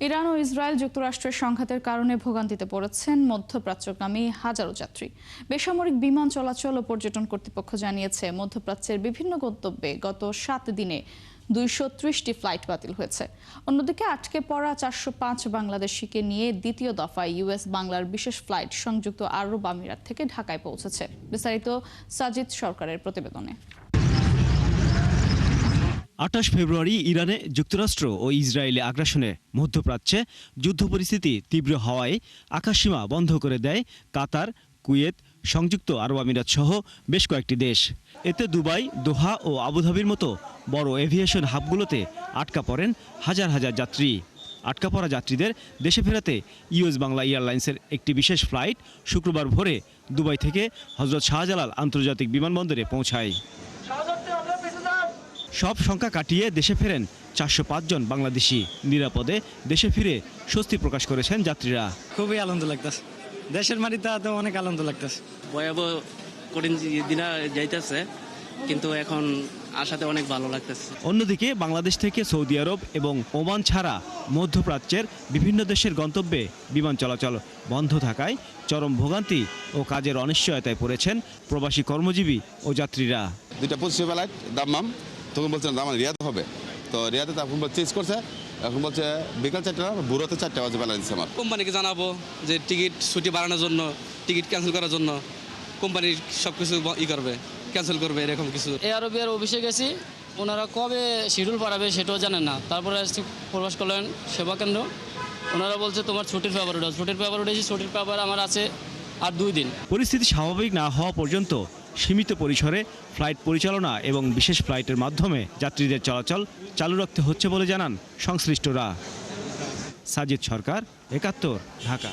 Iran ও Israel যুক্তরাষ্ট্রের সংঘাতের কারণে ভোগান্তিতে পড়েছেন মধ্যপ্রাচ্যগামী হাজারো যাত্রী। বেসামরিক বিমান চলাচল ও পর্যটন কর্তৃপক্ষ জানিয়েছে, মধ্যপ্রাচ্যের বিভিন্ন গন্তব্যে গত 7 দিনে 230টি ফ্লাইট বাতিল হয়েছে। অন্যদিকে আটকে পড়া 405 বাংলাদেশিকে নিয়ে দ্বিতীয় দফায় ইউএস বাংলার বিশেষ ফ্লাইট সংযুক্ত আরব আমিরাত থেকে ঢাকায় পৌঁছেছে। বিস্তারিত সাজিদ সরকারের প্রতিবেদনে। 28 ফেব্রুয়ারি ইরানে যুক্তরাষ্ট্র ও ইসরায়েলে আগ্রাসনে মধ্যপ্রাচ্যে যুদ্ধ পরিস্থিতি তীব্র হওয়ায় আকাশসীমা বন্ধ করে দেয় কাতার, কুয়েত, সংযুক্ত আরব আমিরাত সহ বেশ কয়েকটি দেশ। এতে দুবাই, দোহা ও আবুধাবির মতো বড় এভিয়েশন হাবগুলোতে আটকা পড়েন হাজার হাজার যাত্রী। আটকা পড়া যাত্রীদের দেশে ফেরাতে ইউএস বাংলা এয়ারলাইন্সের একটি বিশেষ ফ্লাইট শুক্রবার ভোরে দুবাই থেকে হজরত শাহজালাল আন্তর্জাতিক বিমানবন্দরে পৌঁছায়। সব সংখ্যা কাটিয়ে দেশে ফেরেন 405 জন বাংলাদেশি। নিরাপদে দেশে ফিরে স্বস্তি প্রকাশ করেছেন যাত্রীরা। খুবই আনন্দ লাগতেছে, দেশের মাটিতে তো অনেক আনন্দ লাগতেছে। ভয়াবহ কঠিন দিনা যাইতেছে, কিন্তু এখন আসাতে অনেক ভালো লাগতেছে। অন্যদিকে বাংলাদেশ থেকে সৌদি আরব এবং ওমান ছাড়া মধ্যপ্রাচ্যের বিভিন্ন দেশের গন্তব্যে বিমান চলাচল বন্ধ থাকায় চরম ভোগান্তি ও কাজের অনিশ্চয়তায় পড়েছেন প্রবাসী কর্মজীবী ও যাত্রীরা। 2:25 বেলায় দাম্মাম, তখন বলছেন দামান রিয়াদ হবে, তো রিয়াদে তখন চেঞ্জ করছে, এখন বলছে বিকাল 4টা, ভোরতে 4টা বাজে বেলা দিচ্ছে। আমার কোম্পানিকে জানাবো যে টিকিট ছুটি বাড়ানোর জন্য, টিকিট ক্যান্সেল করার জন্য কোম্পানি সব কিছু করবে, ক্যান্সেল করবে, এরকম কিছু। এয়ার আরবিয়ার অফিসে গেছি, ওনারা কবে শিডিউল বাড়াবে সেটাও জানেন না। তারপরে আসছি প্রবাস কল্যাণ সেবা কেন্দ্র, ওনারা বলছে তোমার ছুটির পেপার উঠেছে। ছুটির পেপার উঠেছি, ছুটির পেপার আমার আছে আর 2 দিন। পরিস্থিতি স্বাভাবিক না হওয়া পর্যন্ত সীমিত পরিসরে ফ্লাইট পরিচালনা এবং বিশেষ ফ্লাইটের মাধ্যমে যাত্রীদের চলাচল চালু রাখতে হচ্ছে বলে জানান সংশ্লিষ্টরা। সাজিদ সরকার, 71, ঢাকা।